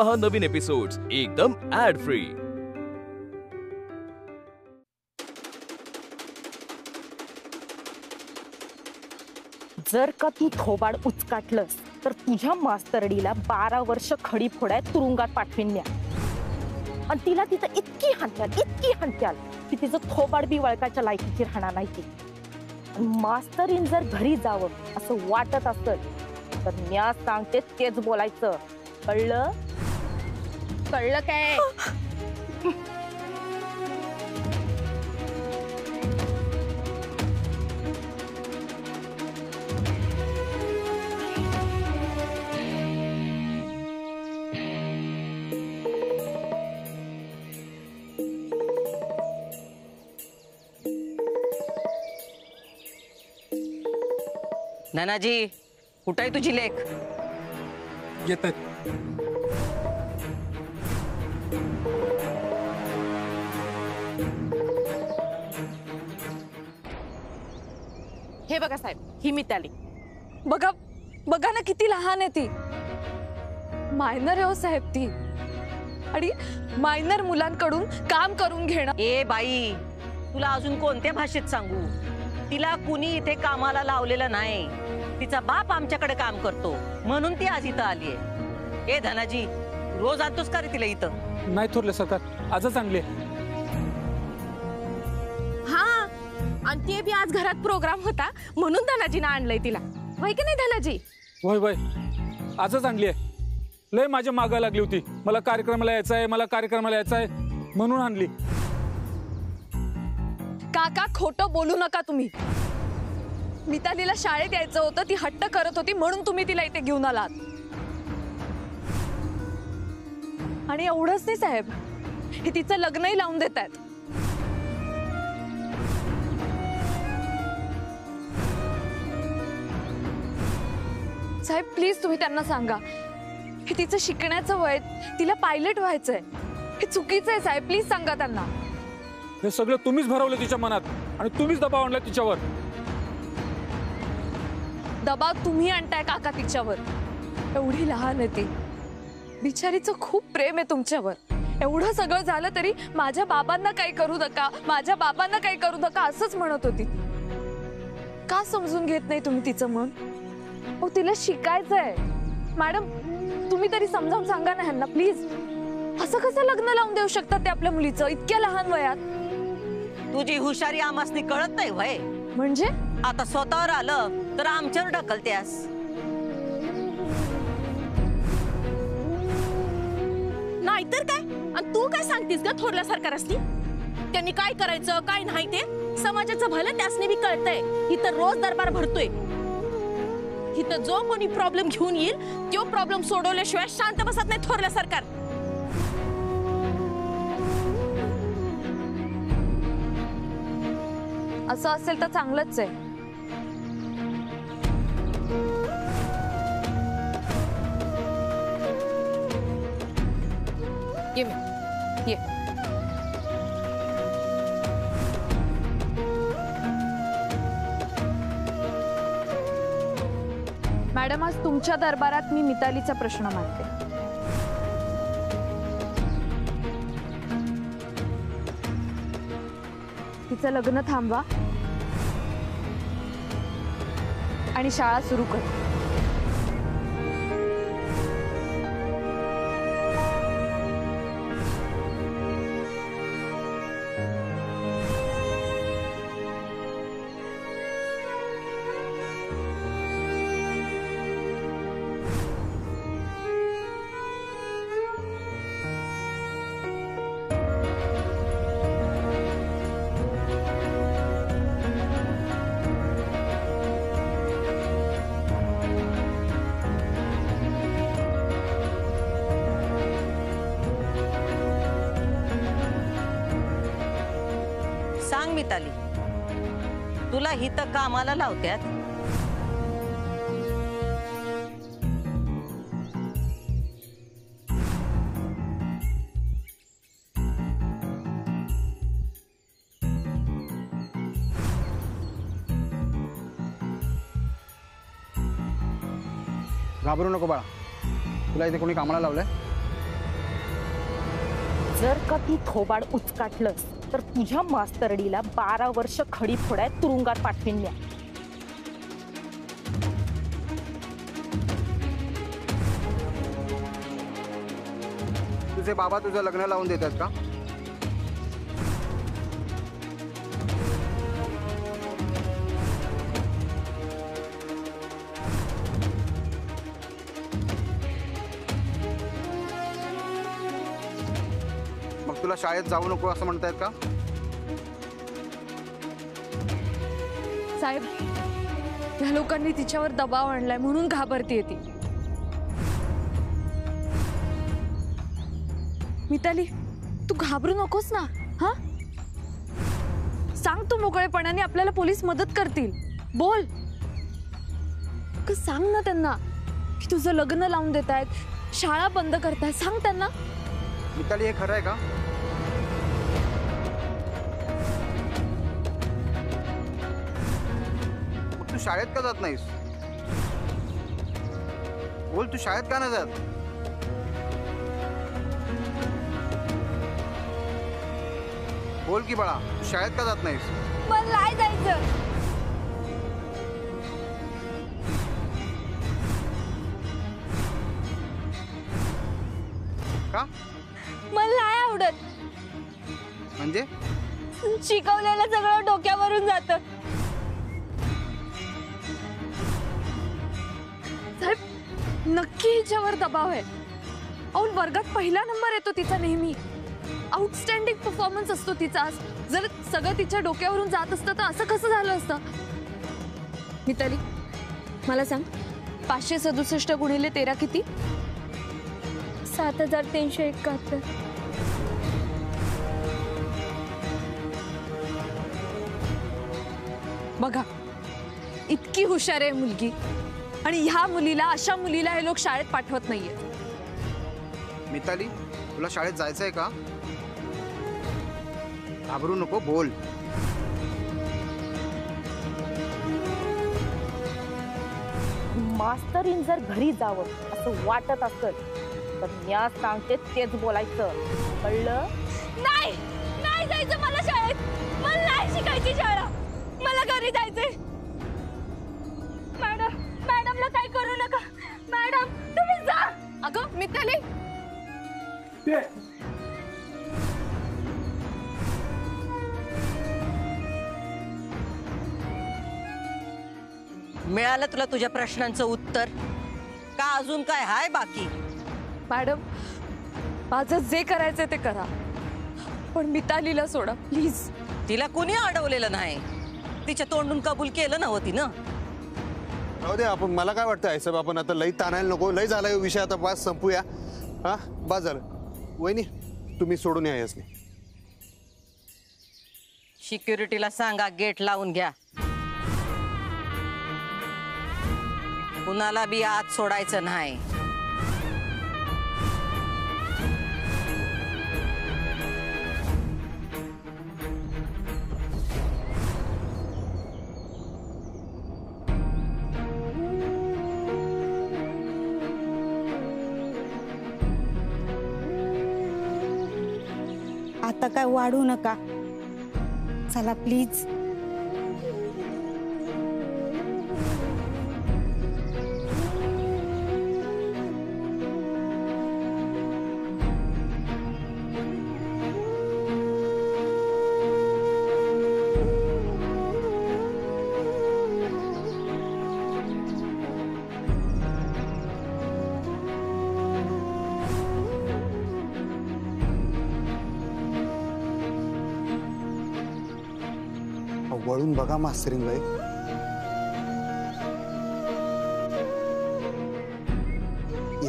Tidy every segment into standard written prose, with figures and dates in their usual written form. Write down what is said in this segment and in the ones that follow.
पहा नवीन एपिसोड्स एकदम add free. जर का तू थोबाड उचकाटलंस तर तुझ्या मास्तरडीला 12 वर्ष खडी फोडायत तुरुंगात पाठवीन म्या। आणि तिला तिथं इतकी हाणत्याल की तिचं थोबाड बी वळकाच्या लायकीची राहणार नाही ती। मास्तरीन जर घरी जावं असं वाटत असेल तर म्या सांगते तेच बोलायचं, कळलं? कळलं काय? नानाजी, कुठे आहे तुझी लेक? येतात। हे बघा साहेब, ही मिताली। बघा बघा ना किती लहान आहे ती। मायनर आहे हो साहेब ती, आणि मायनर मुलांकडून काम करून घेणं। ए बाई, तुला अजून कोणत्या भाषेत सांगू? तिला कुणी इथे कामाला लावलेलं नाही। तिचा बाप आमच्याकडे काम करतो म्हणून ती आज इथं आलीये। ए धनाजी, रोज आणतोस का रे तिला इथं? नाही थोरले सरकार, आजच आणले। हा, आणि ते बी आज घरात प्रोग्राम होता म्हणून धनाजीनं आणलंय तिला, होय की नाही धनाजी? होय होय, आजच आणली आहे। लय माझ्या मागा लागली होती, मला कार्यक्रमाला यायचं आहे, मला कार्यक्रमाला यायचं आहे म्हणून आणली। काका, खोटं बोलू नका तुम्ही। मितालीला शाळेत यायचं होतं, ती हट्ट करत होती म्हणून तुम्ही तिला इथे घेऊन आलात। आणि एवढंच नाही साहेब, हे तिचं लग्नही लावून देत आहेत। साहेब प्लीज तुम्ही त्यांना सांगा, हे तिचं शिकण्याचं वय, तिला पायलट व्हायचंय, हे चुकीचं आहे साहेब, प्लीज सांगा त्यांना। हे सगळं तुम्हीच भरवलं तिच्या मनात आणि तुम्हीच दबाव आणला तिच्यावर। दबाव तुम्ही आणताय काका तिच्यावर। एवढी लहान आहे ती, बिचारीचं खूप प्रेम आहे तुमच्यावर। एवढं सगळं झालं तरी माझ्या बाबांना काही करू नका, माझ्या बाबांना काही करू नका असंच म्हणत होती। का समजून घेत नाही तुम्ही तिचं मन? ओ तिला शिकायचंय मॅडम, तुम्ही तरी समजावून सांगा ना ह्यांना प्लीज। असं कसं लग्न लावून देऊ शकतात ते आपल्या मुलीचं इतक्या लहान वयात? तुझी हुशारी आमासनी कळत नाही वय? म्हणजे आता स्वतःवर आलं तर आमच्यावर ढकलत्यास। नाहीतर काय? आणि तू काय सांगतीस का थोरल्या सरकारसनी? त्यांनी काय करायचं काय नाही ते समाजाचं भलं त्यासनी बी कळतंय। इथं रोज दरबार भरतोय, इथं जो कोणी प्रॉब्लेम घेऊन येईल तो प्रॉब्लेम सोडवल्याशिवाय शांत बसत नाही थोरल्या सरकार। असं असेल तर चांगलंच आहे। ये मी, ये। मॅडम, आज तुमच्या दरबारात मी मितालीचा प्रश्न मांडते। तिचं लग्न थांबवा आणि शाळा सुरू कर। सांग मिताली, तुला हिथं कामाला लावत्यात? घाबरू नको बाळा, तुला इथे कोणी कामाला लावलंय? जर का तू थोबाड उचकाटलंस तर तुझ्या मास्तरडीला 12 वर्ष खडी फोड्यात तुरुंगात पाठवीन म्या. तुझे बाबा तुझं लग्न लावून देतात का? मग तुला शाळेत जाऊ नको असं म्हणतायत का? साहेब, या लोकांनी तिच्यावर दबाव आणलाय म्हणून घाबरतीये ती. मिताली, तू घाबरू नकोस ना. हा, सांग तू मोकळेपणाने, आपल्याला पोलीस मदत करतील. बोल, सांग ना त्यांना की तुझं लग्न लावून देत आहेत, शाळा बंद करतायत. सांग त्यांना. मिताली, हे खरं आहे का? मग तू शाळेत का जात नाहीस? बोल, तू शाळेत का नाही जात? बोल की बाळा, तू शाळेत का जात नाहीस? मला नाही जायचं. का? मला नाही आवडत. म्हणजे शिकवलेलं सगळं डोक्यावरून जातं. साहेब, नक्की हिच्यावर दबाव आहे. अहो, वर्गात पहिला नंबर येतो तिचा नेहमी. आउटस्टँडिंग परफॉर्मन्स असतो तिचा. जर सगळं तिच्या डोक्यावरून जात असतं तर असं कसं झालं असतं? मिताली, मला सांग, 567 गुणिले 13 किती? 7371. बघा, इतकी हुशार आहे मुलगी, आणि ह्या मुलीला, अशा मुलीला हे लोक शाळेत पाठवत नाहीये. मिताली, तुला शाळेत जायचंय का? घाबरू नको, बोल. मास्तरीन जर घरी जावं असं वाटत असेल तर म्या सांगते तेच बोलायचं, कळलं? नाही, नाही जायचं मला शाळेत. मला नाही शिकायची शाळा. मला घरी जायचंय. मॅडम, मॅडमला काही करू नका. मॅडम, तुम्ही जा. अगं मिताली, मिळालं तुला तुझ्या प्रश्नांचं उत्तर का अजून काय हाय बाकी? मॅडम, माझं जे करायचंय ते करा, पण मितालीला सोडा प्लीज. तिला कुणी अडवलेलं नाही. तिच्या तोंडून कबूल केलं नव्हती ना. राहू दे, आपण, मला काय वाटतं साहेब, आपण आता लई ताणायला नको. लई झाला विषय, आता बस संपूया. हा, बस झालं. वहिनी, तुम्ही सोडून या यासनी. सिक्युरिटीला सांगा गेट लावून घ्या. कुणाला बी आत सोडायचं नाही. आता काय वाढू नका, चला प्लीज. वळून बघा मास्तरीन बाई.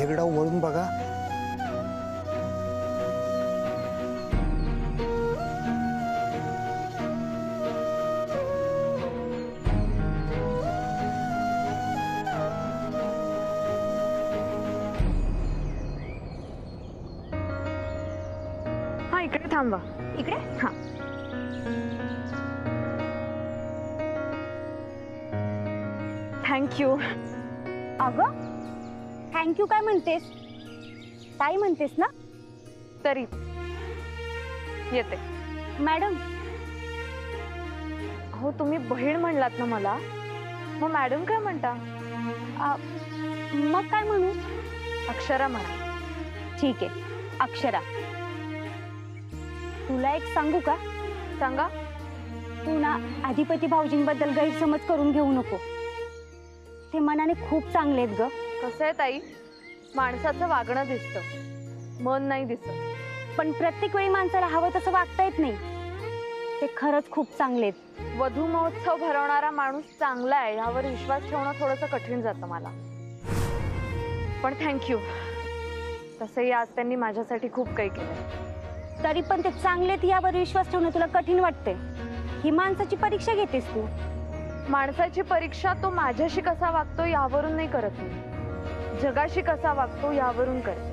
एकदा वळून बघा. हा, इकडे थांबा. इकडे. हा, थँक्यू. अगं, थँक्यू काय म्हणतेस? ताई म्हणतेस ना? तरी येते. मॅडम हो तुम्ही बहीण म्हणलात ना मला, मग मॅडम काय म्हणता? मग काय म्हणू? अक्षरा म्हणा. ठीक आहे अक्षरा. तुला एक सांगू का? सांगा. तू ना अधिपती भाऊजींबद्दल गैरसमज करून घेऊ नको. ते मनाने खूप चांगले आहेत ग. कसं आहे ताई, माणसाचं वागणं दिसतं, मन नाही दिसत. पण प्रत्येक वेळी माणसाला हवं तसं वागता येत नाही. ते खरंच खूप चांगले आहेत. वधू महोत्सव भरवणारा माणूस चांगला आहे यावर विश्वास ठेवणं थोडंसं कठीण जातं मला. पण थँक्यू. तसंही आज त्यांनी माझ्यासाठी खूप काही केलं. तरी पण ते चांगलेत यावर विश्वास ठेवणं तुला कठीण वाटते. ही माणसाची परीक्षा घेतेस तू. माणसाची परीक्षा तो माझ्याशी कसा वागतो यावरून नाही करत मी, जगाशी कसा वागतो यावरून करते.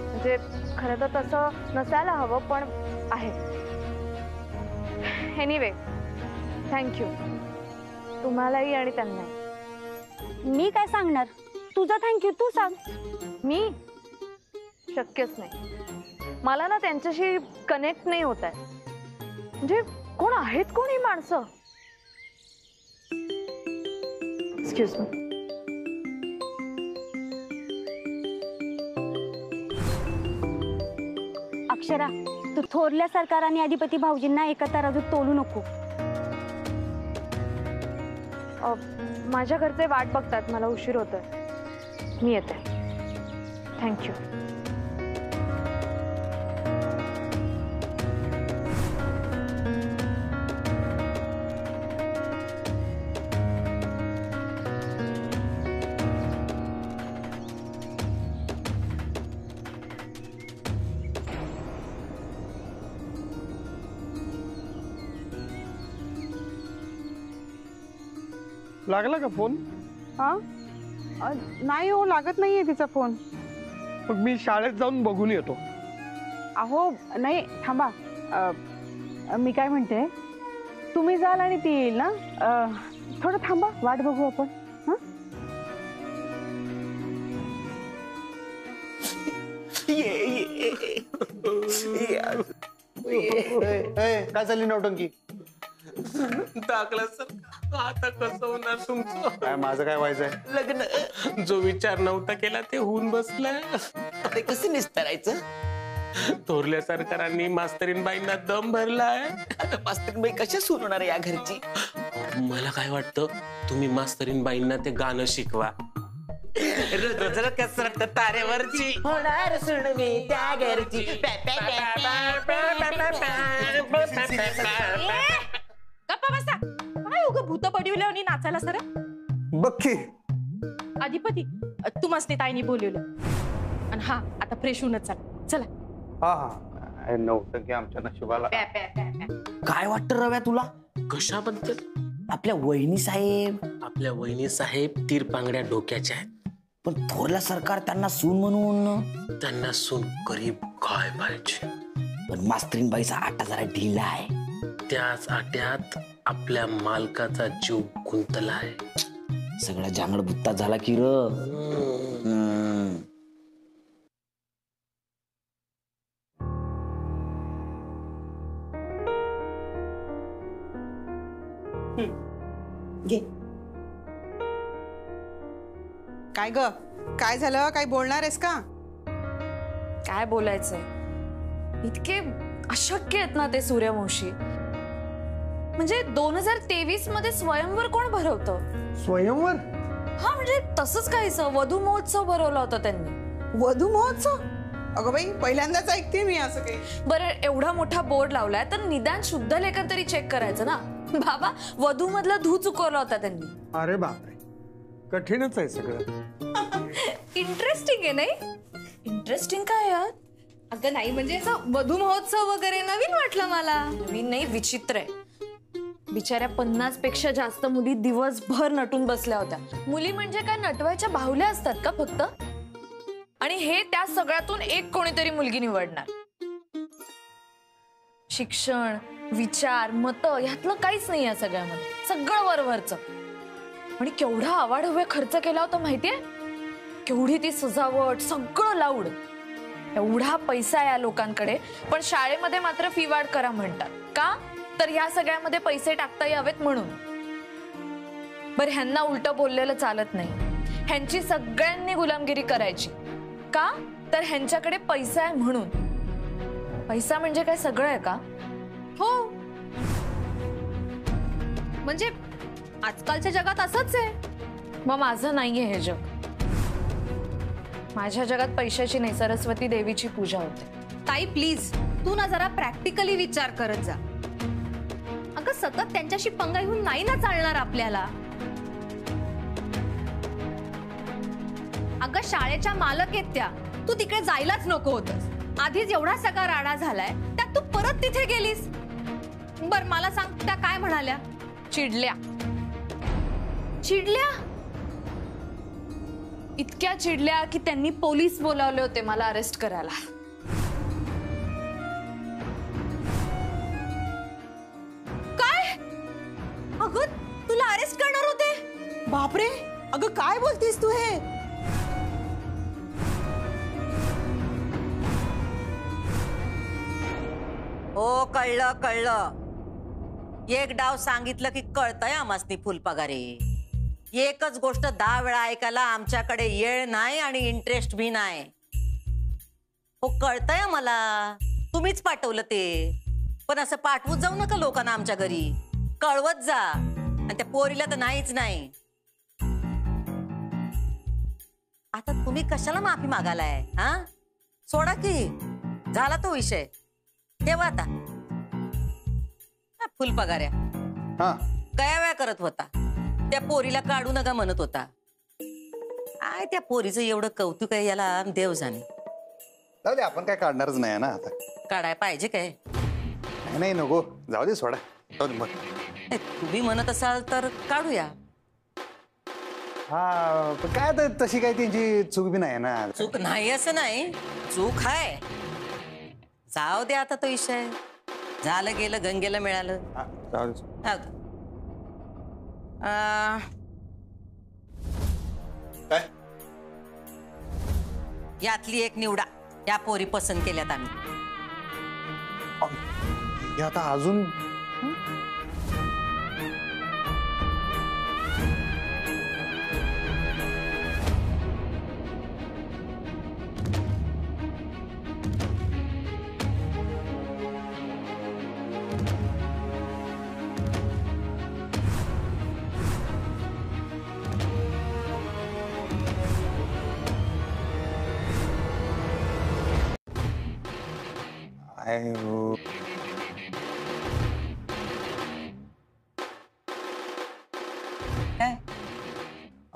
म्हणजे खरं तर तसं नसायला हवं पण आहे. एनिवे थँक्यू तुम्हालाही आणि त्यांनाही. मी काय सांगणार? तुझा थँक्यू तू सांग. मी शक्यच नाही. मला ना त्यांच्याशी कनेक्ट नाही होत आहे. म्हणजे कोण आहेत कोण ही माणसं? Excuse me. अक्षरा तू थोरल्या सरकार आणि अधिपती भाऊजींना एका तराजूत तोलू नको. माझ्या घरचे वाट बघतात, मला उशीर होतोय. मी येते. थँक्यू. लागला का फोन? हा नाही हो, लागत नाहीये तिचा फोन. मग मी शाळेत जाऊन बघून येतो. अहो नाही थांबा. मी काय म्हणते, तुम्ही जाल आणि ती येईल ना. थोडं थांबा, वाट बघू आपण. काय चालली नौटंकी? दाखला सर, आता कसं होणार तुमचं? काय माझं काय व्हायचंय? लग्न जो विचार नव्हता केला ते होऊन बसलाय. ते कसं निस्तारायचं? थोरल्या सरकारांनी मास्तरीनबाईंना दम भरलाय. मास्तरीनबाई कशा सोडणार या घरची? मला काय वाटतं, तुम्ही मास्तरीनबाईंना ते गाणं शिकवा. जरा कसरत तारेवरची होणार सुनवी त्या घरची. गप्पा बसा. काय उग भूत पडविलं आणि नाचायला सर? बक्की अधिपती तू मस्ती ताईनी बोलवलं. आणि हा आता फ्रेश होऊनच चला. चला. हा हा नौटंकी आमच्या नशिबाला. काय वाटतं रव्या तुला? कशाबद्दल? आपल्या वहिनी साहेब. आपल्या वहिनी साहेब तीरपांगड्या डोक्याच्या आहेत. पण थोरला सरकार त्यांना सून म्हणून. त्यांना सून गरीब काय पाहिजे. पण मास्तरीनबाईचा आटा जरा ढिला आहे. त्याच आट्यात आपल्या मालकाचा जीव गुंतलाय. सगळा जांगड बुत्ता झाला की र. काय ग, काय झालं? काय बोलणार आहेस का? काय बोलायचंय, इतके अशक्य आहेत ना ते सूर्यवंशी. म्हणजे 2023 मध्ये स्वयंवर कोण भरवतं? स्वयंवर? हा म्हणजे तसंच काहीसं वधू महोत्सव भरवला होता त्यांनी. वधू महोत्सव? अगं बाई, पहिल्यांदाच ऐकते मी असं काही. बरं एवढा मोठा बोर्ड लावलाय तर निदान शुद्ध लेखन तरी चेक करायचं ना. बाबा वधू मधला धू चुकवला होता त्यांनी. अरे बापरे, कठीणच आहे सगळं. इंटरेस्टिंग आहे नाही? इंटरेस्टिंग काय यार? अगं नाही म्हणजे असं वधू महोत्सव वगैरे नवीन वाटलं मला. नवीन नाही, विचित्र आहे. बिचाऱ्या 50 पेक्षा जास्त मुली दिवसभर नटून बसल्या होत्या. मुली म्हणजे काय नटवायच्या बाहुल्या असतात का फक्त? आणि हे त्या सगळ्यातून एक कोणीतरी मुलगी निवडणार. शिक्षण, विचार, मत ह्यातलं काहीच नाही या सगळ्यामध्ये. सगळं वरवरचं. आणि केवढा आवाढव्य खर्च केला होता माहितीये? केवढी ती सजावट, सगळं लाऊड. एवढा पैसा आहे या लोकांकडे, पण शाळेमध्ये मात्र फी वाढ करा म्हणतात. का? तर ह्या सगळ्यामध्ये पैसे टाकता यावेत म्हणून. बरं, ह्यांना उलट बोललेलं चालत नाही. ह्यांची सगळ्यांनी गुलामगिरी करायची. का? तर ह्यांच्याकडे पैसा आहे म्हणून. पैसा म्हणजे काय सगळं आहे का? हो, म्हणजे आजकालच्या जगात असंच आहे. मग माझं नाहीये हे जग. माझ्या जगात पैशाची नाही, सरस्वती देवीची पूजा होते. ताई प्लीज, तू ना जरा प्रॅक्टिकली विचार करत जा. अगं सतत त्यांच्याशी पंगा घेऊन नाही ना चालणार आपल्याला. अगं शाळेच्या मालक आहेत त्या, तू तिकडे जायलाच नको होतस. आधीच एवढा सगळा राडा झालाय, त्यात तू परत तिथे गेलीस. बर मला सांग, त्या काय म्हणाल्या? चिडल्या. चिडल्या? इतक्या चिडल्या की त्यांनी पोलीस बोलावले होते मला अरेस्ट करायला. काय? अगं तुला अरेस्ट करणार होते? बापरे, अगं काय बोलतीस तू हे? हो, कळलं कळलं. एक डाव सांगितलं की कळतंय आमासनी फुलपगारे. एकच गोष्ट 10 वेळा ऐकायला आमच्याकडे येळ नाही आणि इंटरेस्ट भी नाही. हो कळतंय मला, तुम्हीच पाठवलं ते. पण असं पाठवत जाऊ नका लोकांना आमच्या घरी. कळवत जा. आणि त्या पोरीला तर नाहीच नाही. आता तुम्ही कशाला माफी मागायलाय? हा, सोडा की, झाला तो विषय. ठेवा आता. फुलपगाऱ्या कया वेळा करत होता. त्या पोरीला काढू नका म्हणत होता. काय त्या पोरीचं एवढं कौतुक आहे याला देव जाणे. जाऊ दे, आपण काय काढणारच नाही ना आता. काढाय पाहिजे काय? नाही नको, जाऊ दे, सोडा. जाऊ दे मग. तुम्ही म्हणत असाल तर काढूया. हा, पण काय तर तशी काय त्यांची चूक बी नाही ना. चूक नाही असं नाही, चूक आहे. जाऊ दे आता तो विषय. झालं गेलं, गंगेला मिळालं. काय? यातली एक निवडा. या पोरी पसंत केल्यात आम्ही. आता अजून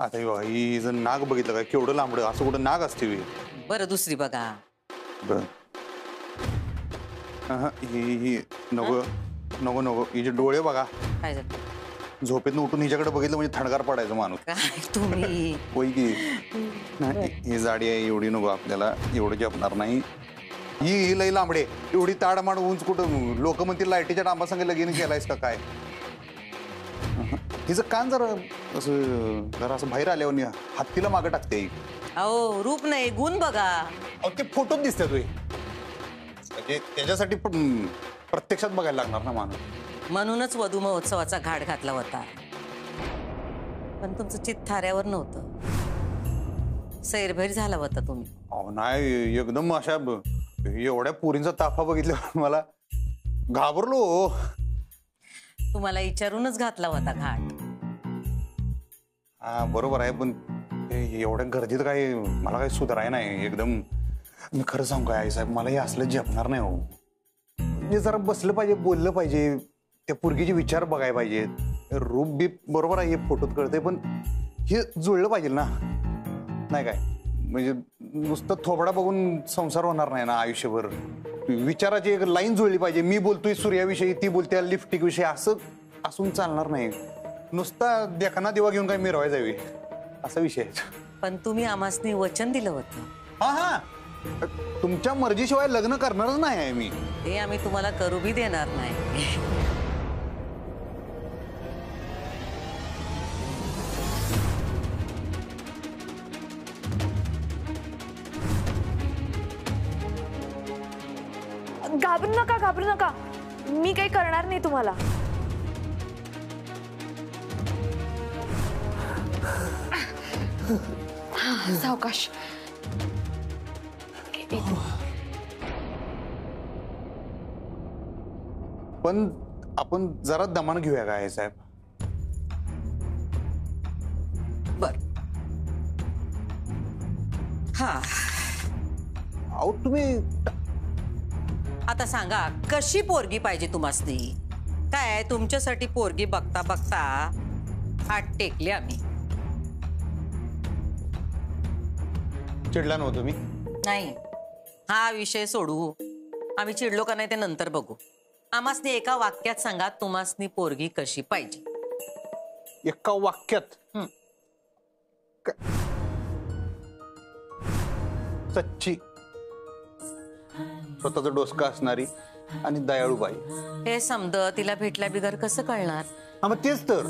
आता ही जर नाग बघितलं काय केवढं लांबड, असं कुठं नाग असते. बरं दुसरी बघा. बर, ही नको नको नको. हिचे डोळे बघा. काय झालं? झोपेतून उठून हिच्याकडे बघितलं म्हणजे थंडगार पडायचं माणूस. काय तुम्ही? होय की नाही, ही जाडी आहे एवढी नको आपल्याला, एवढं जपणार नाही. ही लई लांबडे, एवढी ताडमाड उंच कुठं. लोक म्हणतील लाईटीच्या डांबा संग लगीन केलायस का काय. हिचं कान जरा असं बाहेर आल्यावर हत्तीला मागं टाकते. अहो रूप नाही, गुण बघा. अहो ते फोटोत दिसते तुझे, म्हणजे त्याच्यासाठी प्रत्यक्षात बघायला लागणार ना माणूस. म्हणूनच वधू महोत्सवाचा घाट घातला होता. पण तुमचं चित्त थाऱ्यावर नव्हतं. सैरभैर झाला होता तुम्ही. अहो नाही, एकदम अशा एवढ्या पोरींचा ताफा बघितल्यावर मला घाबरलो. तुम्हाला विचारूनच घातला होता घाट. हा बरोबर आहे, पण एवढ्या गर्दीत काही मला काही सुधाराय नाही एकदम. मी खरं सांगू काय आई साहेब, मला हे असलं जपणार नाही. हो म्हणजे जरा बसलं पाहिजे, बोललं पाहिजे, त्या पोरगीचे विचार बघायला पाहिजे. रूप बीप बरोबर आहे, हे फोटोत कळतंय, पण हे जुळलं पाहिजे ना. नाही काय म्हणजे नुसतं थोबडा बघून संसार होणार नाही ना आयुष्यभर. विचाराची एक लाईन जुळली पाहिजे. मी बोलतोय सूर्याविषयी, ती बोलते लिपस्टिक विषयी, असं असून चालणार नाही. नुसता देखना देवा घेऊन काय मिरवाय जावी असा विषय आहे. पण तुम्ही आम्हासनी वचन दिलं होतं. हा हा, तुमच्या मर्जीशिवाय लग्न करणारच नाही आहे मी. ते आम्ही तुम्हाला करू बी देणार नाही. घाबरू नका मी काही करणार नाही तुम्हाला. सावकाश. पण आपण जरा दमान घेऊया का आई साहेब? बर. हा अहो तुम्ही आता सांगा कशी पोरगी पाहिजे तुम्हासनी? काय तुमच्यासाठी पोरगी बघता बघता हात टेकले आम्ही. चिडला नव्हतो मी. नाही हा विषय सोडू. आम्ही चिडलो का नाही ते नंतर बघू. आम्हासनी एका वाक्यात सांगा तुम्हासनी पोरगी कशी पाहिजे. एका वाक्यात? सच्ची, स्वतःचं डोसका असणारी आणि दयाळू बाई. हे समद तिला भेटल्या बिगर कसं कळणार? हा मग तेच तर.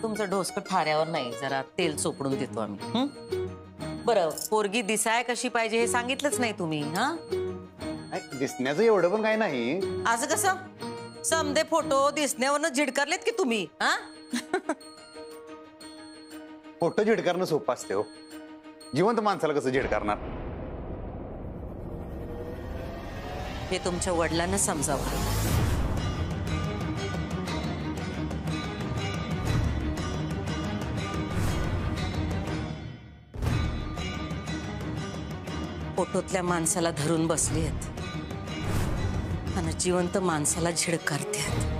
तुमचं डोसकं ठाऱ्यावर नाही, जरा तेल चोपडून देतो आम्ही. बरं पोरगी दिसाय कशी पाहिजे हे सांगितलंच नाही तुम्ही. हा दिसण्याचं एवढं पण काय नाही. असं कसं? समदे फोटो दिसण्यावरनं झिडकारलेत की तुम्ही? हा फोटो झिडकारणं सोपं असते हो. जिवंत माणसाला कसं झिडकारणार? हे तुमच्या वडिलांना समजावं. फोटोतल्या माणसाला धरून बसलेत आणि जिवंत माणसाला झिडकारतात.